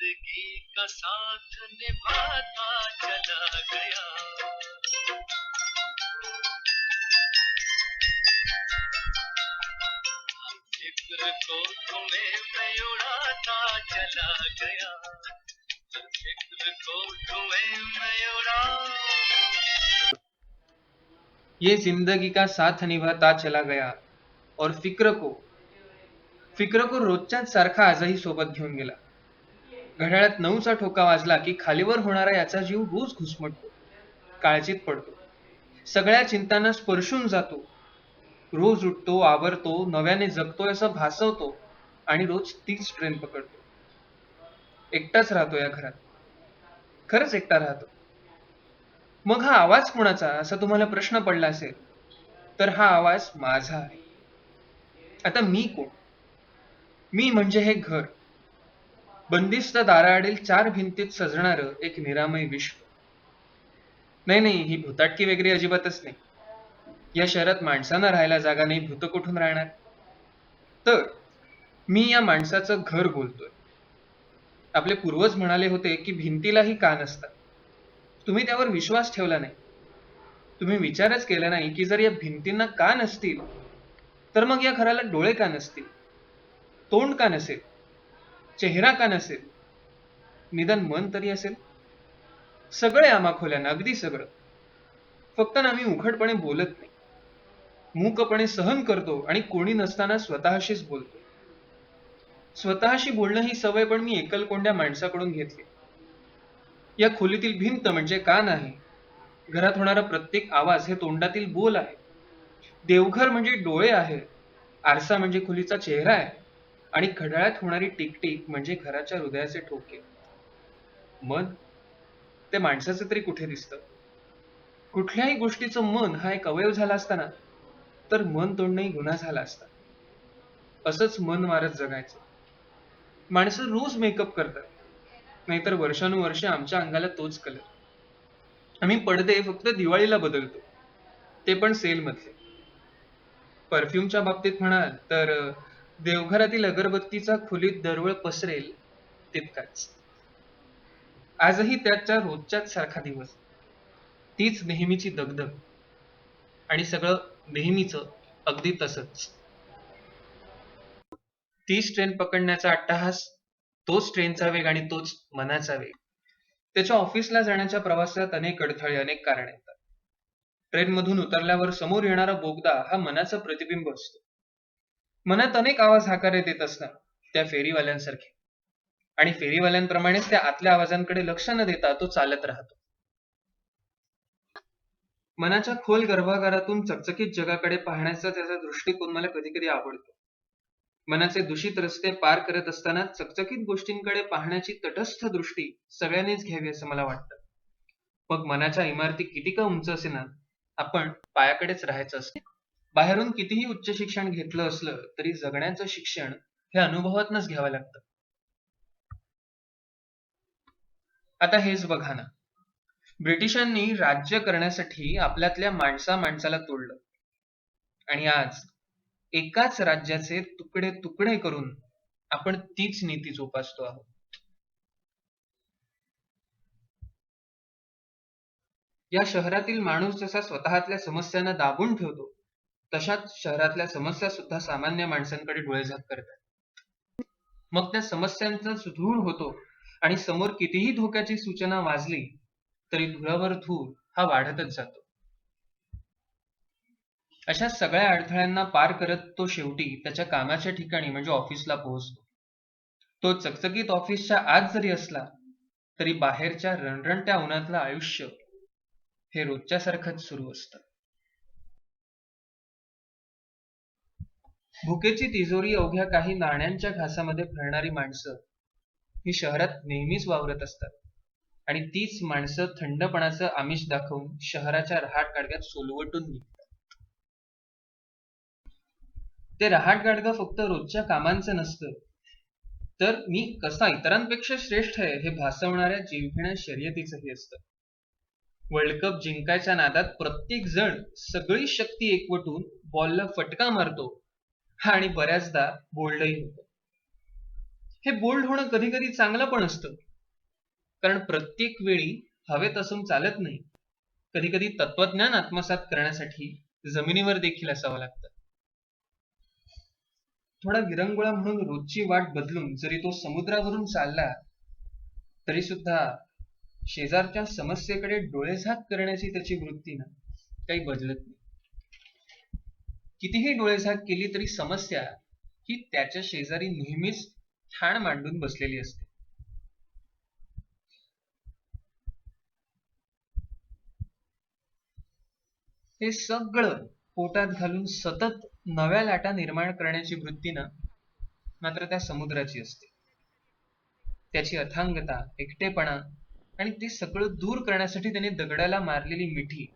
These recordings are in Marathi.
जिंदगी का साथ निभाता चला गया, फिक्र को तुम्हें मैं उड़ाता चला गया, फिक्र को तुम्हें मैं उड़ा। ये जिंदगी का साथ निभाता चला गया और फिक्र को रोजच्याच सारखा आजही सोबत घेऊन गेला. घड्याळात 9चा ठोका वाजला की खालीवर होणारा याचा जीव रोज घुसमटतो, काळजीत पडतो, सगळ्या चिंतांना स्पर्शून जातो. रोज उठतो, आवरतो, नव्याने जगतोय असं भासवतो आणि रोज तीच ट्रेन पकडतो. एकटाच राहतो या घरात, खरंच एकटा राहतो. मग हा आवाज कोणाचा असा तुम्हाला प्रश्न पडला असेल तर हा आवाज माझा आहे. आता मी कोण? मी म्हणजे हे घर, बंदिस्त दाराआडील 4 भिंतीत सजणारं एक निरामय विश्व. नाही, ही भुताटकी वगैरे अजिबातच नाही. या शहरात माणसांना राहायला जागा नाही, भूत कुठून राहणार? तर मी या माणसाचं घर बोलतोय. आपले पूर्वज म्हणाले होते की भिंतीलाही कान असतात. तुम्ही त्यावर विश्वास ठेवला नाही. तुम्ही विचारच केला नाही की जर या भिंतींना कान असतील तर मग या घराला डोळे का नसतील, तोंड का नसेल, चेहरा का नसेल, निदान मन तरी असेल. सगळे आमाखोल्यानं, अगदी सगळं. फक्त ना मी उघडपणे बोलत नाही, मूकपणे सहन करतो आणि कोणी नसताना स्वतःशीच बोलतो. स्वतःशी बोलणं ही सवय पण मी एकलकोंड्या माणसाकडून घेतली. या खोलीतील भिंत म्हणजे कान आहे, घरात होणारा प्रत्येक आवाज हे तोंडातील बोल आहे, देवघर म्हणजे डोळे आहे, आरसा म्हणजे खोलीचा चेहरा आहे आणि घड्याळात होणारी टिकटिक म्हणजे घराच्या हृदयाचे ठोके. मन, ते माणसाचं तरी कुठे दिसतं? कुठल्याही गोष्टीचं मन हा एक अवयव झाला असताना तर मन तोडणंही गुन्हा झाला असता. असंच मन मारत जगायचं. माणसं रोज मेकअप करतात, नाहीतर वर्षानुवर्षे आमच्या अंगाला तोच कलर. आम्ही पडदे फक्त दिवाळीला बदलतो, ते पण सेल मधले. परफ्यूमच्या बाबतीत म्हणाल तर देवघरातील अगरबत्तीचा खोलीत दरवळ पसरेल तितकाच. आजही त्याच्या रोजच्याच सारखा दिवस, तीच नेहमीची दगदग आणि सगळं नेहमीच अगदी तसंच. तीच ट्रेन पकडण्याचा अट्टहास, तोच ट्रेनचा वेग आणि तोच मनाचा वेग. त्याच्या ऑफिसला जाण्याच्या प्रवासात अनेक अडथळे, अनेक कारण येतात. ट्रेनमधून उतरल्यावर समोर येणारा बोगदा हा मनाचं प्रतिबिंब असतो. मनात अनेक आवाज हाकारे देत असतात, त्या फेरीवाल्यांसारखे. आणि फेरीवाल्यांप्रमाणेच त्या आतल्या आवाजांकडे लक्ष न देता तो चालत राहतो. मनाच्या खोल गर्भागारातून चकचकीत जगाकडे पाहण्याचा त्याचा दृष्टिकोन मला कधी कधी आवडतो. मनाचे दूषित रस्ते पार करत असताना चकचकीत गोष्टींकडे पाहण्याची तटस्थ दृष्टी सगळ्यांनीच घ्यावी असं मला वाटतं. मग मनाच्या इमारती किती का उंच असेना, आपण पायाकडेच राहायचं असतं. बाहेरून कितीही उच्च शिक्षण घेतलं असलं तरी जगण्याचं शिक्षण हे अनुभवातनच घ्यावं लागतं. आता हेच बघा ना, ब्रिटिशांनी राज्य करण्यासाठी आपल्यातल्या माणसाला तोडलं आणि आज एकाच राज्याचे तुकडे तुकडे करून आपण तीच नीती जोपासतो आहोत. या शहरातील माणूस जसा स्वतःतल्या समस्यांना दाबून ठेवतो, तशाच शहरातल्या समस्या सुद्धा सामान्य माणसांकडे डोळेझाक करतात. मग त्या समस्यांचा सुधूर होतो आणि समोर कितीही धोक्याची सूचना वाजली तरी धुरावर धूर हा वाढतच जातो. अशा सगळ्या अडथळ्यांना पार करत तो शेवटी त्याच्या कामाच्या ठिकाणी म्हणजे ऑफिसला पोहोचतो. तो चकचकीत ऑफिसच्या आत जरी असला तरी बाहेरच्या रणरणत्या उन्हातलं आयुष्य हे रोजच्या सारखंच सुरू असतं. भुकेची तिजोरी अवघ्या काही नाण्यांच्या घासामध्ये भरणारी माणसं ही शहरात नेहमीच वावरत असतात आणि तीच माणसं थंडपणाचं आमिष दाखवून शहराच्या रहाटगाडग्यात सोलवटून निघतात. ते रहाटगाडगं फक्त रोजच्या कामांचं नसतं, तर मी कसा इतरांपेक्षा श्रेष्ठ आहे हे भासवणाऱ्या जीवघेण्या शर्यतीचंही असतं. वर्ल्ड कप जिंकायच्या नादात प्रत्येक जण सगळी शक्ती एकवटून बॉलला फटका मारतो आणि बऱ्याचदा बोल्डही होतो. हे बोल्ड होणं कधी कधी चांगलं पण असतं, कारण प्रत्येक वेळी हवेत असून चालत नाही. कधी कधी तत्वज्ञान आत्मसात करण्यासाठी जमिनीवर देखील असावं लागतं. थोडा विरंगुळा म्हणून रोजची वाट बदलून जरी तो समुद्रावरून चालला, तरी सुद्धा शेजारच्या समस्येकडे डोळेझाक करण्याची त्याची वृत्ती ना काही बदलत नाही. कितीही डोळेझाक केली तरी समस्या ही त्याच्या शेजारी नेहमीच ठाण मांडून बसलेली असते. हे सगळं पोटात घालून सतत नव्या लाटा निर्माण करण्याची वृत्ती ना मात्र त्या समुद्राची असते. त्याची अथांगता, एकटेपणा आणि ते सगळं दूर करण्यासाठी त्याने दगडाला मारलेली मिठी.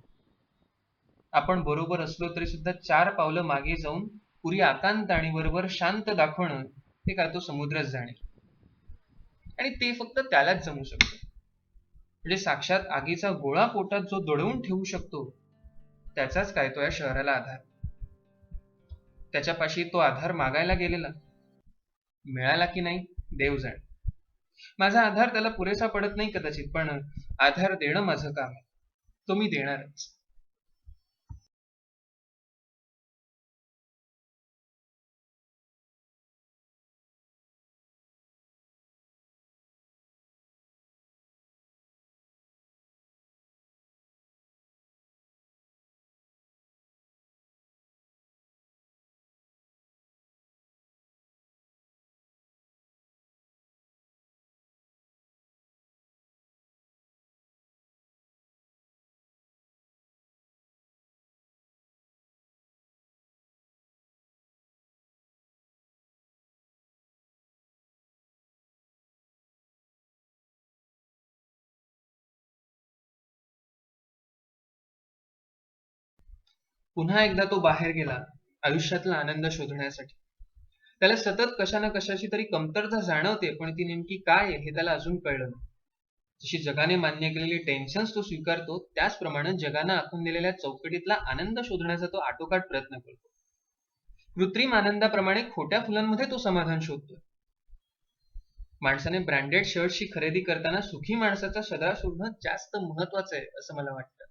आपण बरोबर असलो तरी सुद्धा 4 पावलं मागे जाऊन पुरी आकांत आणि वरवर शांत दाखवणं हे काय तो समुद्रच जाणे. आणि ते फक्त त्यालाच जमू शकतं. म्हणजे साक्षात आगीचा गोळा पोटात जो दडवून ठेवू शकतो, त्याचाच काय तो या शहराला आधार. त्याच्यापाशी तो आधार मागायला गेलेला, मिळाला की नाही देव जाणे. माझा आधार त्याला पुरेसा पडत नाही कदाचित, पण आधार देणं माझं काम आहे, तो मी देणारच. पुन्हा एकदा तो बाहेर गेला आयुष्यातला आनंद शोधण्यासाठी. त्याला सतत कशा ना कशाची तरी कमतरता जाणवते, पण ती नेमकी काय आहे हे त्याला अजून कळलं नाही. जशी जगाने मान्य केलेली टेन्शन्स तो स्वीकारतो, त्याचप्रमाणे जगानं आखून दिलेल्या चौकटीतला आनंद शोधण्याचा तो आटोकाट प्रयत्न करतो. कृत्रिम आनंदाप्रमाणे खोट्या फुलांमध्ये तो समाधान शोधतो. माणसाने ब्रँडेड शर्टची खरेदी करताना सुखी माणसाचा सदरा शोधणं जास्त महत्वाचं आहे असं मला वाटतं.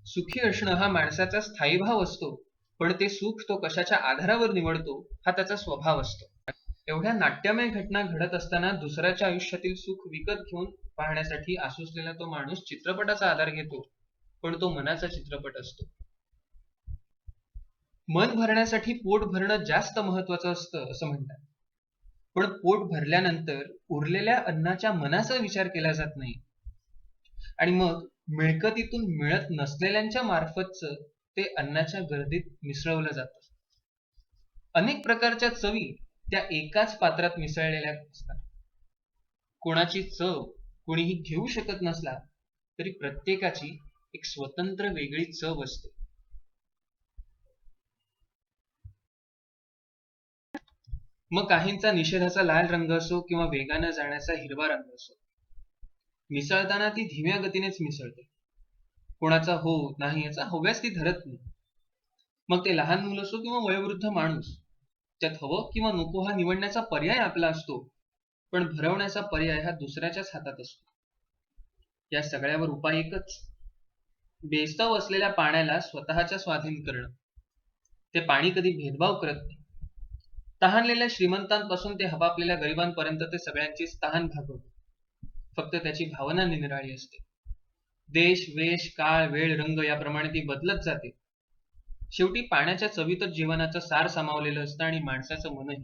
सुखी असणं हा माणसाचा स्थायी भाव असतो, पण ते सुख तो कशाच्या आधारावर निवडतो हा त्याचा स्वभाव असतो. एवढ्या नाट्यमय घटना घडत असताना दुसऱ्याच्या आयुष्यातील सुख विकत घेऊन पाहण्यासाठी आसुसलेला तो माणूस चित्रपटाचा आधार घेतो, पण तो मनाचा चित्रपट असतो. मन भरण्यासाठी पोट भरणं जास्त महत्वाचं असतं असं म्हणतात, पण पोट भरल्यानंतर उरलेल्या अन्नाच्या मनाचा विचार केला जात नाही. आणि मग मिळकतीतून मिळत नसलेल्यांच्या मार्फतच ते अन्नाच्या गर्दीत मिसळवलं जातं. अनेक प्रकारच्या चवी त्या एकाच पात्रात मिसळलेल्या असतात. कोणाची चव कोणीही घेऊ शकत नसला तरी प्रत्येकाची एक स्वतंत्र वेगळी चव असते. मग काहींचा निषेधाचा लाल रंग असो किंवा वेगानं जाण्याचा हिरवा रंग असो, मिसळताना ती धीम्या गतीनेच मिसळते. कोणाचा हो नाही याचा हव्यास ती धरत नाही. मग ते लहान मुलं असो किंवा वयोवृद्ध माणूस, त्यात हवं किंवा नको हा निवडण्याचा पर्याय आपला असतो, पण भरवण्याचा पर्याय हा दुसऱ्याच्याच हातात असतो. या सगळ्यावर उपाय एकच, बेचव असलेल्या पाण्याला स्वतःच्या स्वाधीन करणं. ते पाणी कधी भेदभाव करत नाही. तहानलेल्या श्रीमंतांपासून ते हबापलेल्या गरिबांपर्यंत ते सगळ्यांचीच तहान भागवतं. फक्त त्याची भावना निराळी असते. देश, वेश, काळ, वेळ, रंग याप्रमाणे ती बदलत जाते. शेवटी पाण्याच्या चवीतच जीवनाचं सार सामावलेलं असतं आणि माणसाचं मनही.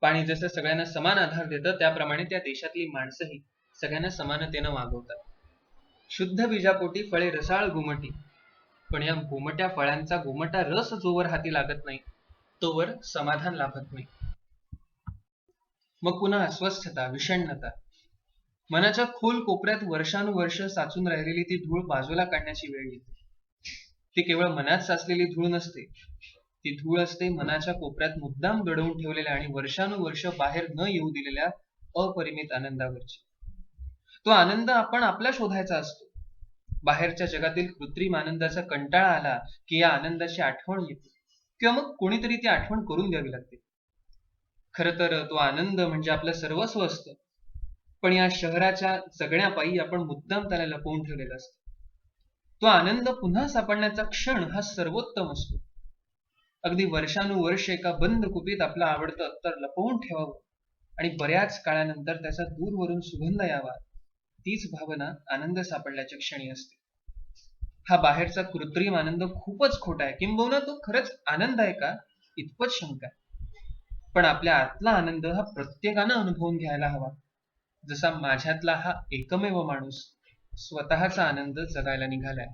पाणी जसं सगळ्यांना समान आधार देतं, त्याप्रमाणे त्या देशातली माणसंही सगळ्यांना समानतेनं वागवतात. शुद्ध बीजापोटी फळे रसाळ गोमटी, पण या गोमट्या फळांचा गोमटा रस जोवर हाती लागत नाही तोवर समाधान लाभत नाही. मग पुन्हा अस्वस्थता, विषण्णता. मनाच्या खोल कोपऱ्यात वर्षानुवर्ष साचून राहिलेली ती धूळ बाजूला काढण्याची वेळ येते. ती केवळ मनात साचलेली धूळ नसते, ती धूळ असते मनाच्या कोपऱ्यात मुद्दाम दडवून ठेवलेल्या आणि वर्षानुवर्ष बाहेर न येऊ दिलेल्या अपरिमित आनंदावरची. तो आनंद आपण आपला शोधायचा असतो. बाहेरच्या जगातील कृत्रिम आनंदाचा कंटाळा आला की या आनंदाची आठवण येते किंवा मग कोणीतरी ती आठवण करून द्यावी लागते. खरं तर तो आनंद म्हणजे आपलं सर्वस्व असतं, पण या शहराच्या जगण्यापायी आपण मुद्दाम त्याला लपवून ठेवलेलं असतं. तो आनंद पुन्हा सापडण्याचा क्षण हा सर्वोत्तम असतो. अगदी वर्षानुवर्ष एका बंद कुपीत आपलं आवडतं अत्तर लपवून ठेवावं आणि बऱ्याच काळानंतर त्याचा दूरवरून सुगंध यावा, तीच भावना आनंद सापडल्याच्या क्षणी असते. हा बाहेरचा कृत्रिम आनंद खूपच खोटा आहे, किंबहुना तो खरंच आनंद आहे का इतपत शंका आहे. पण आपल्या आतला आनंद हा प्रत्येकानं अनुभवून घ्यायला हवा, जसा माझ्यातला हा एकमेव माणूस स्वतःचा आनंद जगायला निघालाय.